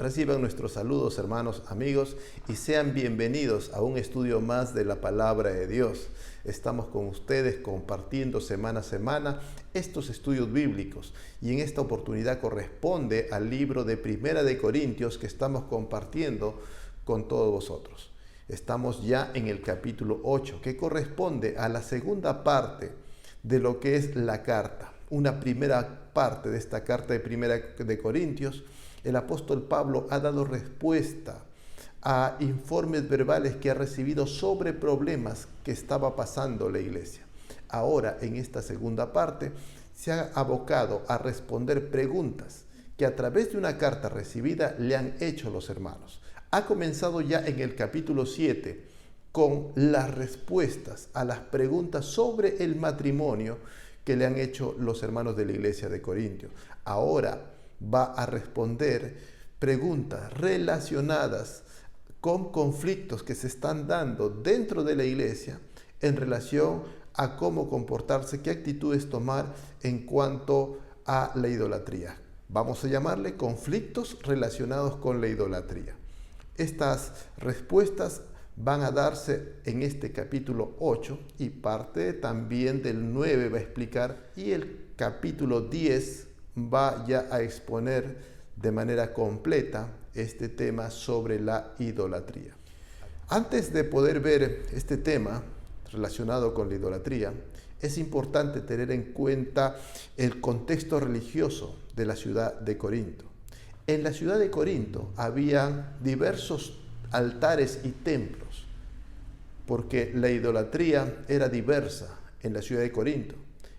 Reciban nuestros saludos, hermanos, amigos, y sean bienvenidos a un estudio más de la Palabra de Dios. Estamos con ustedes compartiendo semana a semana estos estudios bíblicos, y en esta oportunidad corresponde al libro de Primera de Corintios que estamos compartiendo con todos vosotros. Estamos ya en el capítulo 8, que corresponde a la segunda parte de lo que es la carta. Una primera parte de esta carta de Primera de Corintios, el apóstol Pablo ha dado respuesta a informes verbales que ha recibido sobre problemas que estaba pasando la iglesia. Ahora, en esta segunda parte, se ha abocado a responder preguntas que a través de una carta recibida le han hecho los hermanos. Ha comenzado ya en el capítulo 7 con las respuestas a las preguntas sobre el matrimonio que le han hecho los hermanos de la iglesia de Corinto. Ahora va a responder preguntas relacionadas con conflictos que se están dando dentro de la iglesia en relación a cómo comportarse, qué actitudes tomar en cuanto a la idolatría. Vamos a llamarle conflictos relacionados con la idolatría. Estas respuestas van a darse en este capítulo 8 y parte también del 9 va a explicar, y el capítulo 10 va ya a exponer de manera completa este tema sobre la idolatría. Antes de poder ver este tema relacionado con la idolatría, es importante tener en cuenta el contexto religioso de la ciudad de Corinto. En la ciudad de Corinto había diversos altares y templos, porque la idolatría era diversa en la ciudad de Corinto.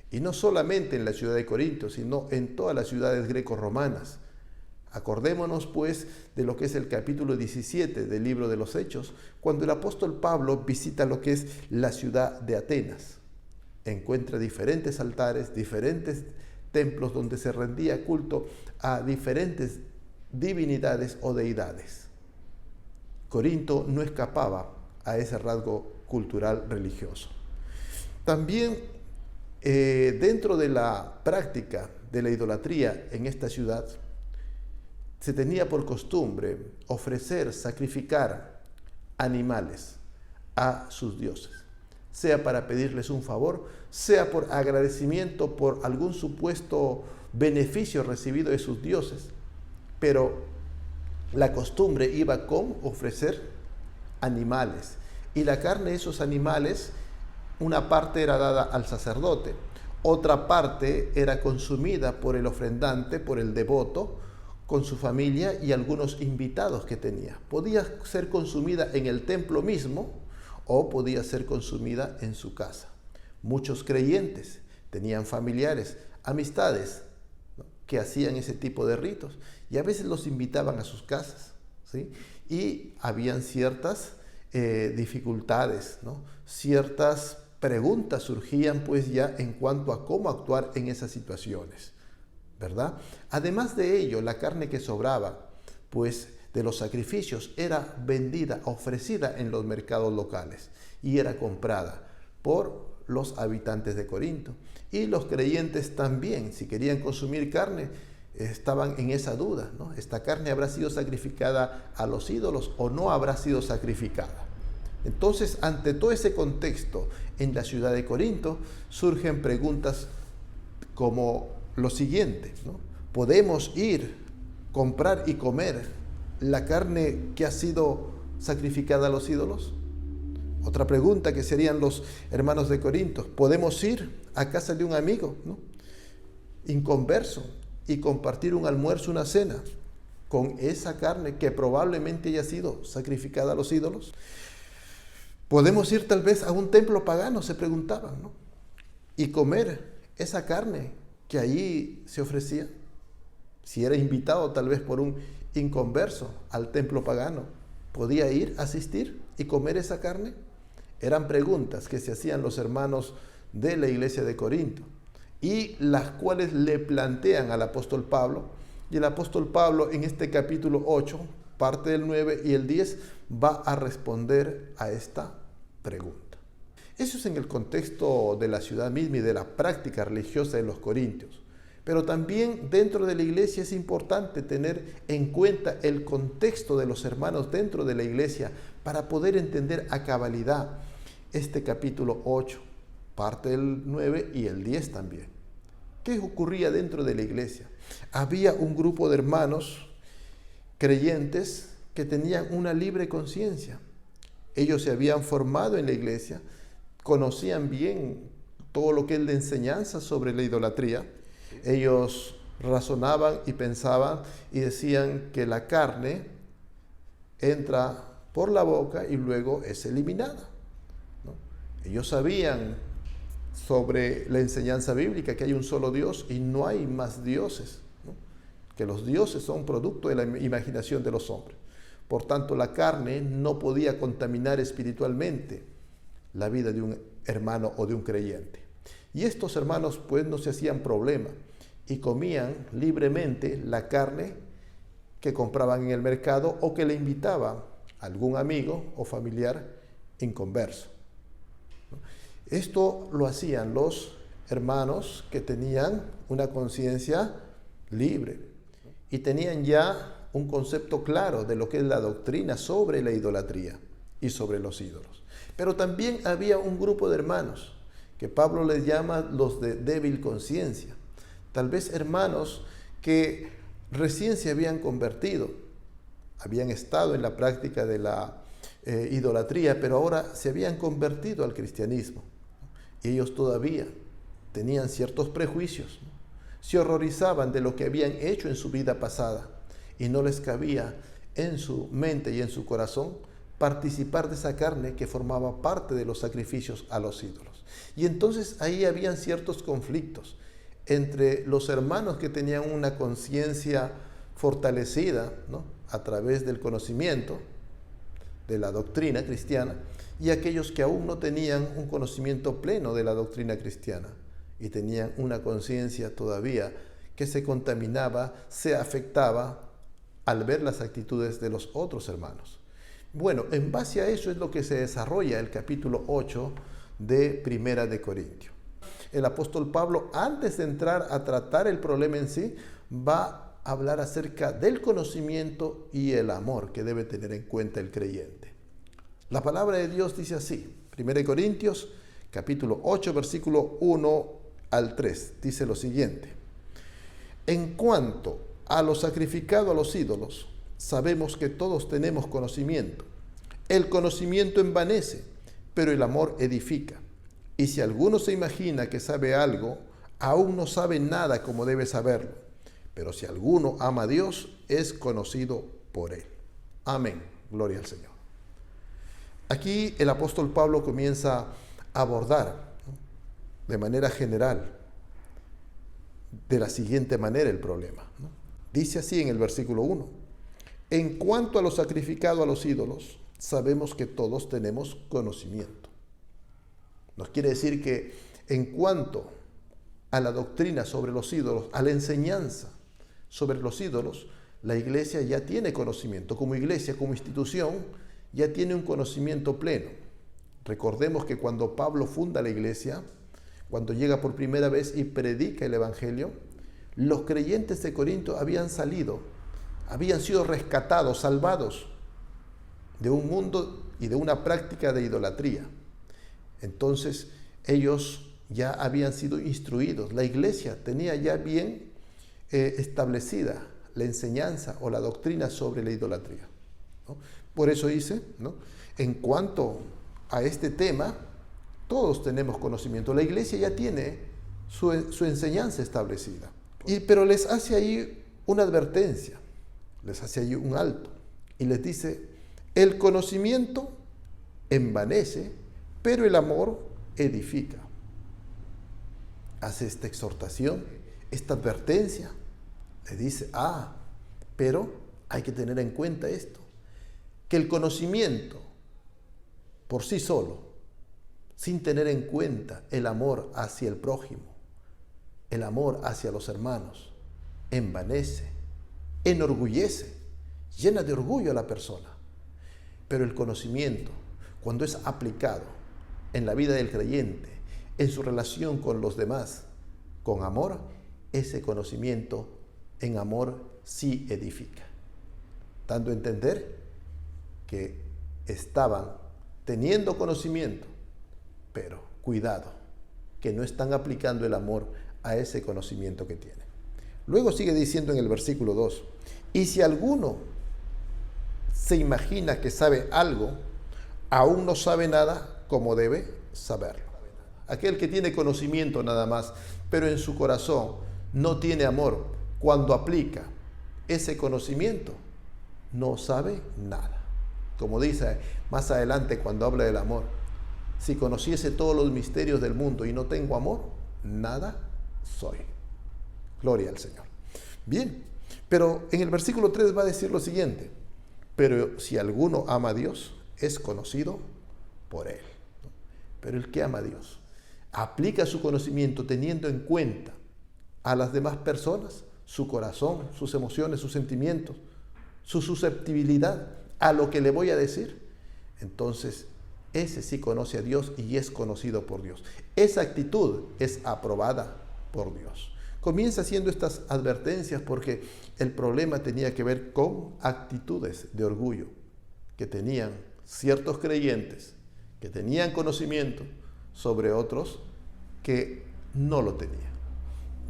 Y no solamente en la ciudad de Corinto, sino en todas las ciudades greco-romanas. Acordémonos pues de lo que es el capítulo 17 del libro de los Hechos, cuando el apóstol Pablo visita lo que es la ciudad de Atenas. Encuentra diferentes altares, diferentes templos donde se rendía culto a diferentes divinidades o deidades. Corinto no escapaba a ese rasgo cultural religioso. También dentro de la práctica de la idolatría en esta ciudad, se tenía por costumbre ofrecer, sacrificar animales a sus dioses, sea para pedirles un favor, sea por agradecimiento por algún supuesto beneficio recibido de sus dioses. Pero la costumbre iba con ofrecer animales, y la carne de esos animales, una parte era dada al sacerdote, otra parte era consumida por el ofrendante, por el devoto, con su familia y algunos invitados que tenía. Podía ser consumida en el templo mismo o podía ser consumida en su casa. Muchos creyentes tenían familiares, amistades, ¿no?, que hacían ese tipo de ritos, y a veces los invitaban a sus casas, ¿sí? Y habían ciertas dificultades, ¿no? Ciertas preguntas surgían pues ya en cuanto a cómo actuar en esas situaciones, ¿verdad? Además de ello, la carne que sobraba pues de los sacrificios era vendida, ofrecida en los mercados locales, y era comprada por los habitantes de Corinto. Y los creyentes también, si querían consumir carne, estaban en esa duda, ¿no? ¿Esta carne habrá sido sacrificada a los ídolos o no habrá sido sacrificada? Entonces, ante todo ese contexto en la ciudad de Corinto, surgen preguntas como lo siguiente, ¿no? ¿Podemos ir, comprar y comer la carne que ha sido sacrificada a los ídolos? Otra pregunta que serían los hermanos de Corinto: ¿podemos ir a casa de un amigo, ¿no?, inconverso, y compartir un almuerzo, una cena, con esa carne que probablemente haya sido sacrificada a los ídolos? ¿Podemos ir tal vez a un templo pagano?, se preguntaban, ¿no?, y comer esa carne que allí se ofrecía. Si era invitado tal vez por un inconverso al templo pagano, ¿podía ir, asistir y comer esa carne? Eran preguntas que se hacían los hermanos de la iglesia de Corinto, y las cuales le plantean al apóstol Pablo, y el apóstol Pablo en este capítulo 8, parte del 9 y el 10, va a responder a esta pregunta. Eso es en el contexto de la ciudad misma y de la práctica religiosa de los corintios. Pero también dentro de la iglesia es importante tener en cuenta el contexto de los hermanos dentro de la iglesia para poder entender a cabalidad este capítulo 8, parte del 9 y el 10 también. ¿Qué ocurría dentro de la iglesia? Había un grupo de hermanos creyentes que tenían una libre conciencia. Ellos se habían formado en la iglesia, conocían bien todo lo que es la enseñanza sobre la idolatría. Ellos razonaban y pensaban y decían que la carne entra por la boca y luego es eliminada, ¿no? Ellos sabían sobre la enseñanza bíblica que hay un solo Dios y no hay más dioses, ¿no? Que los dioses son producto de la imaginación de los hombres. Por tanto, la carne no podía contaminar espiritualmente la vida de un hermano o de un creyente. Y estos hermanos pues no se hacían problema y comían libremente la carne que compraban en el mercado o que le invitaba algún amigo o familiar inconverso. Esto lo hacían los hermanos que tenían una conciencia libre y tenían ya un concepto claro de lo que es la doctrina sobre la idolatría y sobre los ídolos. Pero también había un grupo de hermanos que Pablo les llama los de débil conciencia. Tal vez hermanos que recién se habían convertido, habían estado en la práctica de la idolatría, pero ahora se habían convertido al cristianismo. Y ellos todavía tenían ciertos prejuicios, ¿no? Se horrorizaban de lo que habían hecho en su vida pasada y no les cabía en su mente y en su corazón participar de esa carne que formaba parte de los sacrificios a los ídolos. Y entonces ahí habían ciertos conflictos entre los hermanos que tenían una conciencia fortalecida, ¿no?, a través del conocimiento de la doctrina cristiana, y aquellos que aún no tenían un conocimiento pleno de la doctrina cristiana y tenían una conciencia todavía que se contaminaba, se afectaba al ver las actitudes de los otros hermanos. Bueno, en base a eso es lo que se desarrolla el capítulo 8 de Primera de Corintios. El apóstol Pablo, antes de entrar a tratar el problema en sí, va a hablar acerca del conocimiento y el amor que debe tener en cuenta el creyente. La palabra de Dios dice así, 1 Corintios, capítulo 8, versículo 1 al 3, dice lo siguiente: en cuanto a lo sacrificado a los ídolos, sabemos que todos tenemos conocimiento. El conocimiento envanece, pero el amor edifica. Y si alguno se imagina que sabe algo, aún no sabe nada como debe saberlo. Pero si alguno ama a Dios, es conocido por él. Amén. Gloria al Señor. Aquí el apóstol Pablo comienza a abordar, ¿no?, de manera general, de la siguiente manera el problema, ¿no? Dice así en el versículo 1: en cuanto a lo sacrificado a los ídolos, sabemos que todos tenemos conocimiento. Nos quiere decir que en cuanto a la doctrina sobre los ídolos, a la enseñanza sobre los ídolos, la iglesia ya tiene conocimiento. Como iglesia, como institución, ya tiene un conocimiento pleno. Recordemos que cuando Pablo funda la iglesia, cuando llega por primera vez y predica el evangelio, los creyentes de Corinto habían sido rescatados, salvados de un mundo y de una práctica de idolatría. Entonces ellos ya habían sido instruidos. La iglesia tenía ya bien establecida la enseñanza o la doctrina sobre la idolatría, ¿no? Por eso dice, ¿no?, en cuanto a este tema, todos tenemos conocimiento. La iglesia ya tiene su enseñanza establecida. Pero les hace ahí una advertencia, les hace ahí un alto y les dice: el conocimiento envanece, pero el amor edifica. Hace esta exhortación, esta advertencia. Le dice: pero hay que tener en cuenta esto, que el conocimiento por sí solo, sin tener en cuenta el amor hacia el prójimo, el amor hacia los hermanos, envanece, enorgullece, llena de orgullo a la persona. Pero el conocimiento, cuando es aplicado en la vida del creyente, en su relación con los demás, con amor, ese conocimiento en amor sí edifica. Dando a entender que estaban teniendo conocimiento, pero cuidado, que no están aplicando el amor a ese conocimiento que tienen. Luego sigue diciendo en el versículo 2, y si alguno se imagina que sabe algo, aún no sabe nada como debe saberlo. Aquel que tiene conocimiento nada más, pero en su corazón no tiene amor, cuando aplica ese conocimiento, no sabe nada. Como dice más adelante cuando habla del amor, si conociese todos los misterios del mundo y no tengo amor, nada soy. Gloria al Señor. Bien, pero en el versículo 3 va a decir lo siguiente, pero si alguno ama a Dios, es conocido por Él. Pero el que ama a Dios, aplica su conocimiento teniendo en cuenta a las demás personas, su corazón, sus emociones, sus sentimientos, su susceptibilidad a lo que le voy a decir, entonces ese sí conoce a Dios y es conocido por Dios. Esa actitud es aprobada por Dios. Comienza haciendo estas advertencias porque el problema tenía que ver con actitudes de orgullo que tenían ciertos creyentes, que tenían conocimiento sobre otros que no lo tenían.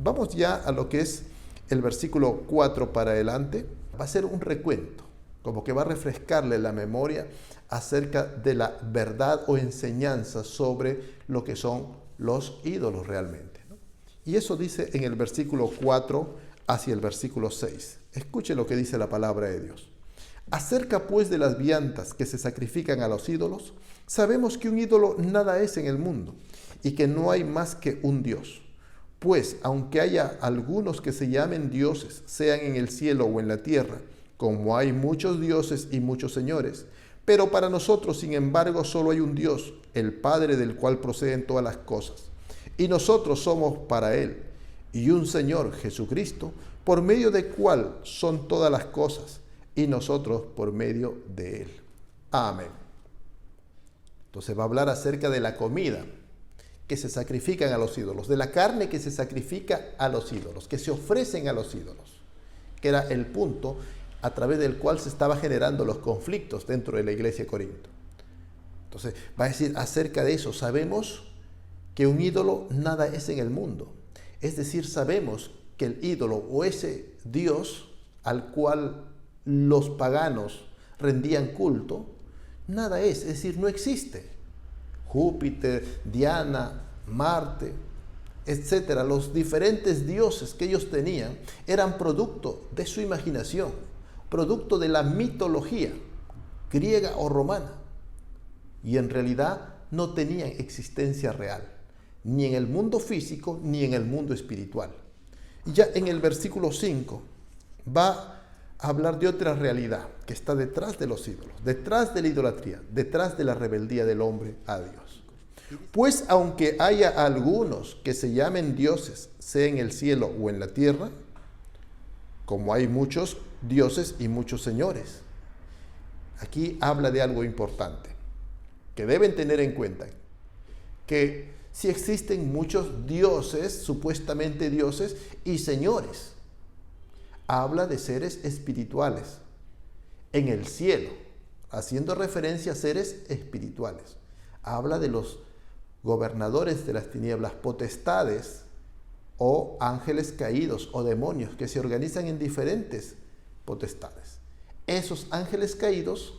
Vamos ya a lo que es el versículo 4 para adelante. Va a ser un recuento, como que va a refrescarle la memoria acerca de la verdad o enseñanza sobre lo que son los ídolos realmente, ¿no? Y eso dice en el versículo 4 hacia el versículo 6. Escuche lo que dice la palabra de Dios. Acerca pues de las viandas que se sacrifican a los ídolos, sabemos que un ídolo nada es en el mundo y que no hay más que un Dios. Pues aunque haya algunos que se llamen dioses, sean en el cielo o en la tierra, como hay muchos dioses y muchos señores, pero para nosotros, sin embargo, solo hay un Dios, el Padre del cual proceden todas las cosas, y nosotros somos para Él, y un Señor, Jesucristo, por medio del cual son todas las cosas, y nosotros por medio de Él. Amén. Entonces va a hablar acerca de la comida que se sacrifican a los ídolos, de la carne que se sacrifica a los ídolos, que se ofrecen a los ídolos, que era el punto a través del cual se estaban generando los conflictos dentro de la iglesia de Corinto. Entonces va a decir acerca de eso, sabemos que un ídolo nada es en el mundo. Es decir, sabemos que el ídolo o ese Dios al cual los paganos rendían culto, nada es decir, no existe. Júpiter, Diana, Marte, etcétera, los diferentes dioses que ellos tenían eran producto de su imaginación, producto de la mitología griega o romana, y en realidad no tenían existencia real, ni en el mundo físico ni en el mundo espiritual. Y ya en el versículo 5 va a hablar de otra realidad que está detrás de los ídolos, detrás de la idolatría, detrás de la rebeldía del hombre a Dios. Pues aunque haya algunos que se llamen dioses, sea en el cielo o en la tierra, como hay muchos dioses y muchos señores. Aquí habla de algo importante que deben tener en cuenta, que si existen muchos dioses, supuestamente dioses y señores, habla de seres espirituales en el cielo, haciendo referencia a seres espirituales. Habla de los gobernadores de las tinieblas, potestades o ángeles caídos o demonios que se organizan en diferentes potestades. Esos ángeles caídos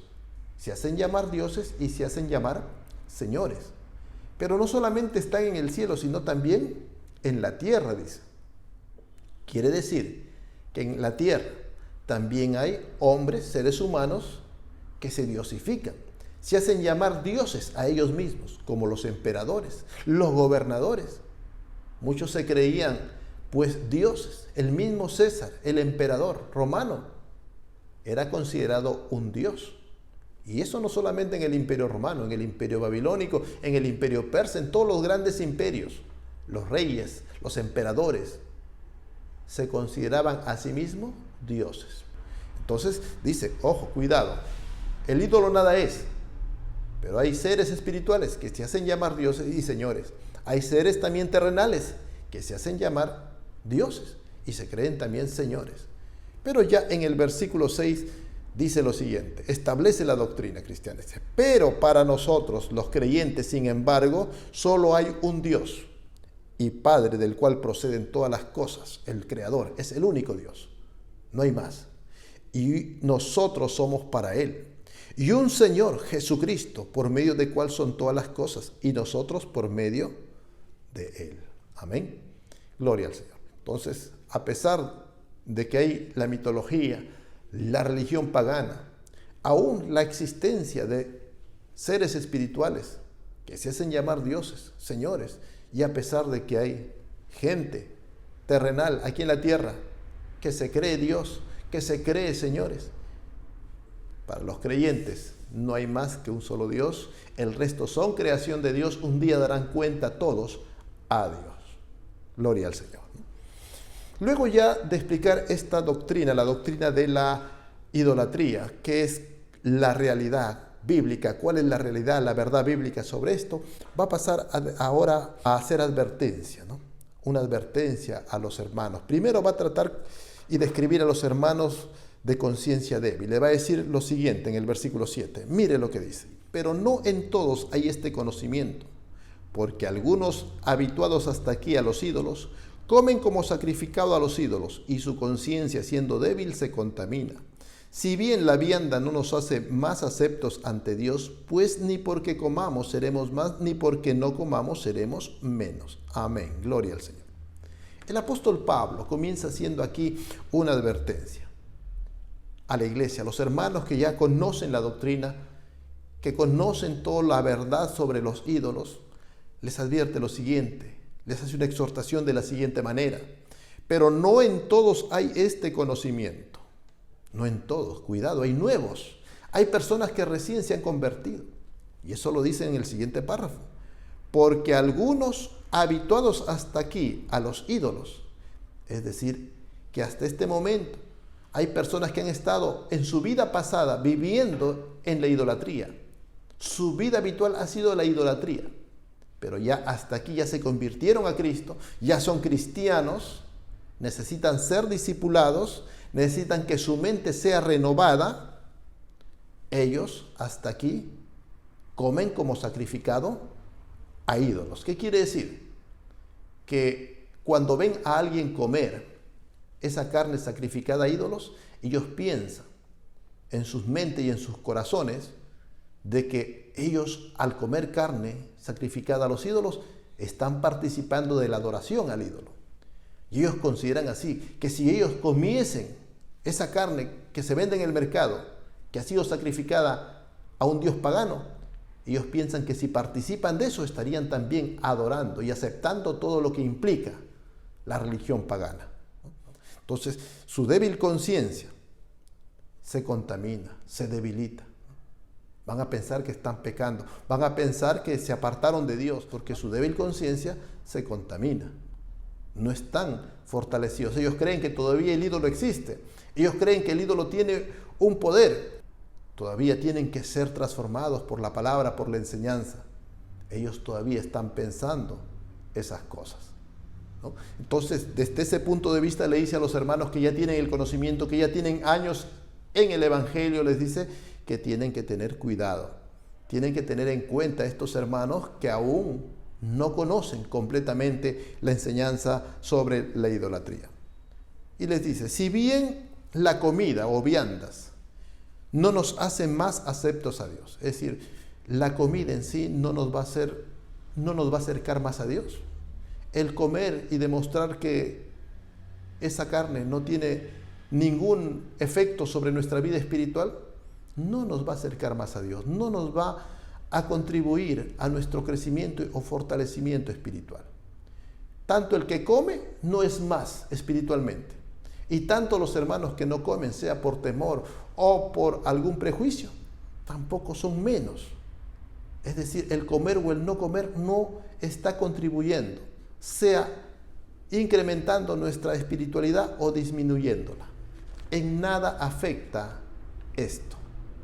se hacen llamar dioses y se hacen llamar señores. Pero no solamente están en el cielo, sino también en la tierra, dice. Quiere decir que en la tierra también hay hombres, seres humanos, que se diosifican. Se hacen llamar dioses a ellos mismos, como los emperadores, los gobernadores. Muchos se creían, pues, dioses. El mismo César, el emperador romano, era considerado un dios. Y eso no solamente en el imperio romano, en el imperio babilónico, en el imperio persa, en todos los grandes imperios. Los reyes, los emperadores, se consideraban a sí mismos dioses. Entonces dice, ojo, cuidado, el ídolo nada es, pero hay seres espirituales que se hacen llamar dioses y señores. Hay seres también terrenales que se hacen llamar dioses y se creen también señores. Pero ya en el versículo 6 dice lo siguiente, establece la doctrina cristiana. Dice, pero para nosotros los creyentes, sin embargo, solo hay un Dios y Padre del cual proceden todas las cosas. El Creador es el único Dios, no hay más. Y nosotros somos para Él. Y un Señor, Jesucristo, por medio del cual son todas las cosas, y nosotros por medio de Él. Amén. Gloria al Señor. Entonces, a pesar de que hay la mitología, la religión pagana, aún la existencia de seres espirituales que se hacen llamar dioses, señores, y a pesar de que hay gente terrenal aquí en la tierra que se cree Dios, que se cree señores, para los creyentes no hay más que un solo Dios, el resto son creación de Dios, un día darán cuenta todos a Dios. Gloria al Señor. Luego ya de explicar esta doctrina, la doctrina de la idolatría, que es la realidad bíblica, cuál es la realidad, la verdad bíblica sobre esto, va a pasar ahora a hacer advertencia, ¿no? Una advertencia a los hermanos. Primero va a tratar y describir a los hermanos de conciencia débil. Le va a decir lo siguiente en el versículo 7. Mire lo que dice. Pero no en todos hay este conocimiento, porque algunos, habituados hasta aquí a los ídolos, comen como sacrificado a los ídolos, y su conciencia, siendo débil, se contamina. Si bien la vianda no nos hace más aceptos ante Dios, pues ni porque comamos seremos más, ni porque no comamos seremos menos. Amén. Gloria al Señor. El apóstol Pablo comienza haciendo aquí una advertencia a la iglesia, a los hermanos que ya conocen la doctrina, que conocen toda la verdad sobre los ídolos, les advierte lo siguiente, les hace una exhortación de la siguiente manera. Pero no en todos hay este conocimiento. No en todos, cuidado, hay nuevos. Hay personas que recién se han convertido. Y eso lo dice en el siguiente párrafo. Porque algunos, habituados hasta aquí a los ídolos, es decir, que hasta este momento hay personas que han estado en su vida pasada viviendo en la idolatría. Su vida habitual ha sido la idolatría. Pero ya hasta aquí ya se convirtieron a Cristo, ya son cristianos, necesitan ser discipulados, necesitan que su mente sea renovada. Ellos hasta aquí comen como sacrificado a ídolos. ¿Qué quiere decir? Que cuando ven a alguien comer esa carne sacrificada a ídolos, ellos piensan en sus mentes y en sus corazones de que ellos al comer carne sacrificada a los ídolos están participando de la adoración al ídolo. Y ellos consideran así, que si ellos comiesen esa carne que se vende en el mercado, que ha sido sacrificada a un dios pagano, ellos piensan que si participan de eso estarían también adorando y aceptando todo lo que implica la religión pagana. Entonces, su débil conciencia se contamina, se debilita. Van a pensar que están pecando, van a pensar que se apartaron de Dios, porque su débil conciencia se contamina. No están fortalecidos. Ellos creen que todavía el ídolo existe. Ellos creen que el ídolo tiene un poder. Todavía tienen que ser transformados por la palabra, por la enseñanza. Ellos todavía están pensando esas cosas, ¿no? Entonces, desde ese punto de vista, le dice a los hermanos que ya tienen el conocimiento, que ya tienen años en el Evangelio, les dice que tienen que tener cuidado. Tienen que tener en cuenta estos hermanos que aún no conocen completamente la enseñanza sobre la idolatría. Y les dice, si bien la comida o viandas no nos hace más aceptos a Dios, es decir, la comida en sí no nos va a acercar más a Dios. El comer y demostrar que esa carne no tiene ningún efecto sobre nuestra vida espiritual, no nos va a acercar más a Dios, no nos va a contribuir a nuestro crecimiento o fortalecimiento espiritual. Tanto el que come no es más espiritualmente, y tanto los hermanos que no comen, sea por temor o por algún prejuicio, tampoco son menos. Es decir, el comer o el no comer no está contribuyendo, sea incrementando nuestra espiritualidad o disminuyéndola. En nada afecta esto,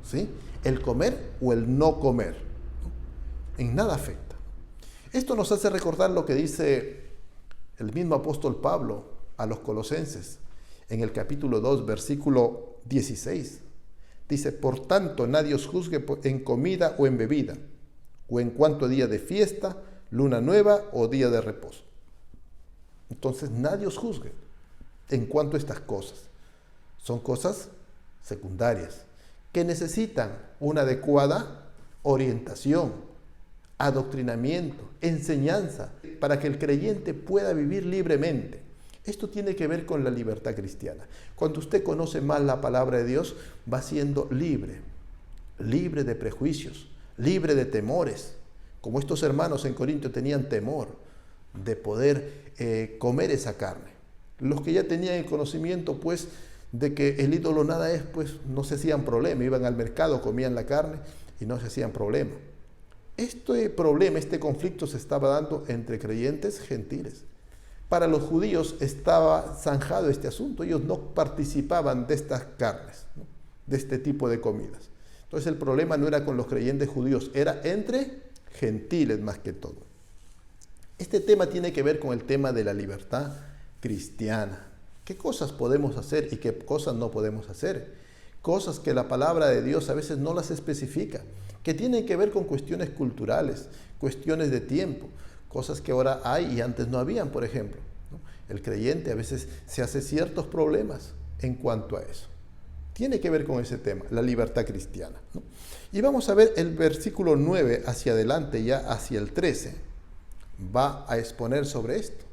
¿sí? El comer o el no comer, ¿no? En nada afecta. Esto nos hace recordar lo que dice el mismo apóstol Pablo a los colosenses en el capítulo 2, versículo 16. Dice, por tanto, nadie os juzgue en comida o en bebida, o en cuanto a día de fiesta, luna nueva o día de reposo. Entonces, nadie os juzgue en cuanto a estas cosas. Son cosas secundarias que necesitan una adecuada orientación, adoctrinamiento, enseñanza, para que el creyente pueda vivir libremente. Esto tiene que ver con la libertad cristiana. Cuando usted conoce más la palabra de Dios, va siendo libre, libre de prejuicios, libre de temores. Como estos hermanos en Corinto tenían temor de poder comer esa carne. Los que ya tenían el conocimiento, pues, de que el ídolo nada es, pues, no se hacían problema. Iban al mercado, comían la carne y no se hacían problema. Este problema, este conflicto se estaba dando entre creyentes gentiles. Para los judíos estaba zanjado este asunto. Ellos no participaban de estas carnes, ¿no?, de este tipo de comidas. Entonces el problema no era con los creyentes judíos, era entre gentiles más que todo. Este tema tiene que ver con el tema de la libertad cristiana. ¿Qué cosas podemos hacer y qué cosas no podemos hacer? Cosas que la palabra de Dios a veces no las especifica, que tienen que ver con cuestiones culturales, cuestiones de tiempo, cosas que ahora hay y antes no habían, por ejemplo, ¿no? El creyente a veces se hace ciertos problemas en cuanto a eso. Tiene que ver con ese tema, la libertad cristiana, ¿no? Y vamos a ver el versículo 9 hacia adelante, ya hacia el 13, va a exponer sobre esto.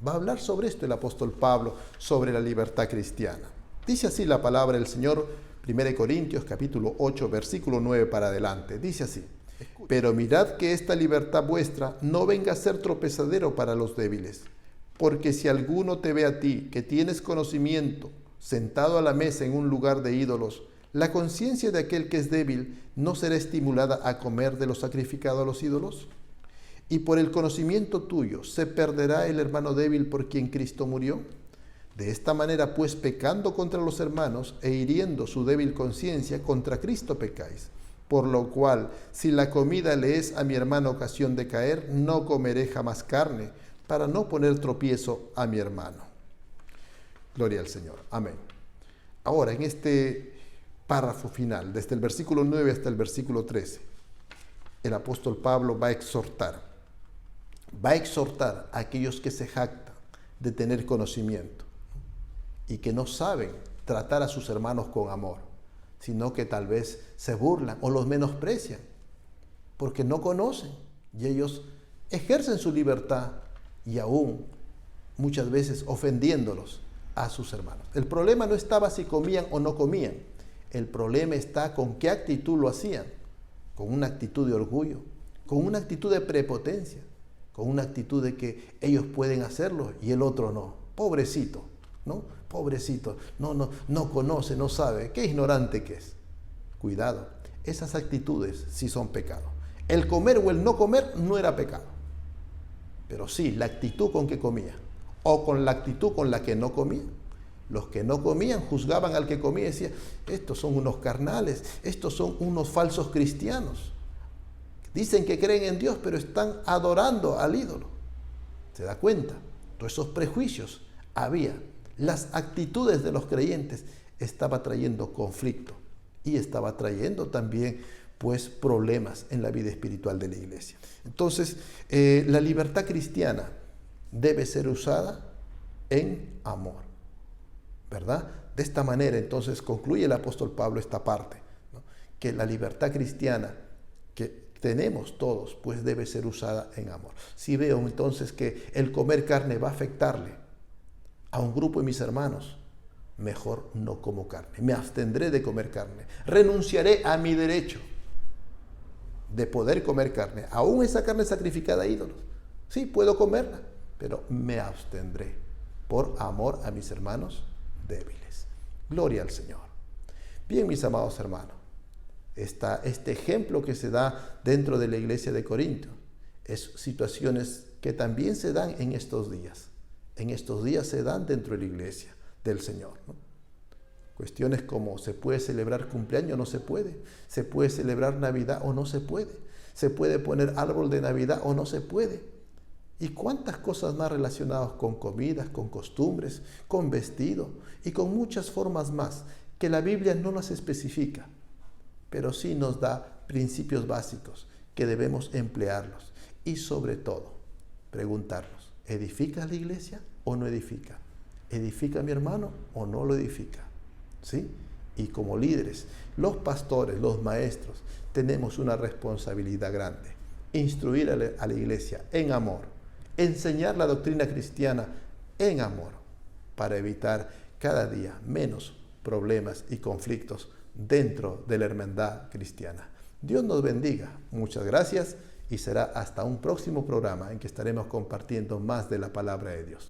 Va a hablar sobre esto el apóstol Pablo, sobre la libertad cristiana. Dice así la palabra del Señor, 1 Corintios capítulo 8, versículo 9 para adelante. Dice así, pero mirad que esta libertad vuestra no venga a ser tropezadero para los débiles, porque si alguno te ve a ti, que tienes conocimiento, sentado a la mesa en un lugar de ídolos, la conciencia de aquel que es débil no será estimulada a comer de lo sacrificado a los ídolos. Y por el conocimiento tuyo, ¿se perderá el hermano débil por quien Cristo murió? De esta manera, pues, pecando contra los hermanos e hiriendo su débil conciencia, contra Cristo pecáis. Por lo cual, si la comida le es a mi hermano ocasión de caer, no comeré jamás carne, para no poner tropiezo a mi hermano. Gloria al Señor. Amén. Ahora, en este párrafo final, desde el versículo 9 hasta el versículo 13, el apóstol Pablo va a exhortar a aquellos que se jactan de tener conocimiento y que no saben tratar a sus hermanos con amor, sino que tal vez se burlan o los menosprecian porque no conocen y ellos ejercen su libertad y aún muchas veces ofendiéndolos a sus hermanos. El problema no estaba si comían o no comían, el problema está con qué actitud lo hacían, con una actitud de orgullo, con una actitud de prepotencia, con una actitud de que ellos pueden hacerlo y el otro no. Pobrecito, ¿no? Pobrecito, no conoce, no sabe, qué ignorante que es. Cuidado, esas actitudes sí son pecado. El comer o el no comer no era pecado, pero sí la actitud con que comía o con la actitud con la que no comía. Los que no comían juzgaban al que comía y decían, estos son unos carnales, estos son unos falsos cristianos. Dicen que creen en Dios, pero están adorando al ídolo. ¿Se da cuenta? Todos esos prejuicios había. Las actitudes de los creyentes estaba trayendo conflicto y estaba trayendo también, pues, problemas en la vida espiritual de la iglesia. Entonces, la libertad cristiana debe ser usada en amor, ¿verdad? De esta manera, entonces, concluye el apóstol Pablo esta parte, ¿no? Que la libertad cristiana que tenemos todos, pues debe ser usada en amor. Si veo entonces que el comer carne va a afectarle a un grupo de mis hermanos, mejor no como carne, me abstendré de comer carne, renunciaré a mi derecho de poder comer carne, aún esa carne sacrificada a ídolos. Sí, puedo comerla, pero me abstendré por amor a mis hermanos débiles. Gloria al Señor. Bien, mis amados hermanos, este ejemplo que se da dentro de la iglesia de Corinto es situaciones que también se dan en estos días. En estos días se dan dentro de la iglesia del Señor, ¿no? Cuestiones como se puede celebrar cumpleaños o no se puede celebrar Navidad o no se puede poner árbol de Navidad o no se puede. Y cuántas cosas más relacionadas con comidas, con costumbres, con vestido y con muchas formas más que la Biblia no las especifica, pero sí nos da principios básicos que debemos emplearlos. Y sobre todo, preguntarnos, ¿edifica la iglesia o no edifica? ¿Edifica mi hermano o no lo edifica? ¿Sí? Y como líderes, los pastores, los maestros, tenemos una responsabilidad grande. Instruir a la iglesia en amor, enseñar la doctrina cristiana en amor, para evitar cada día menos problemas y conflictos dentro de la hermandad cristiana. Dios nos bendiga. Muchas gracias y será hasta un próximo programa en que estaremos compartiendo más de la palabra de Dios.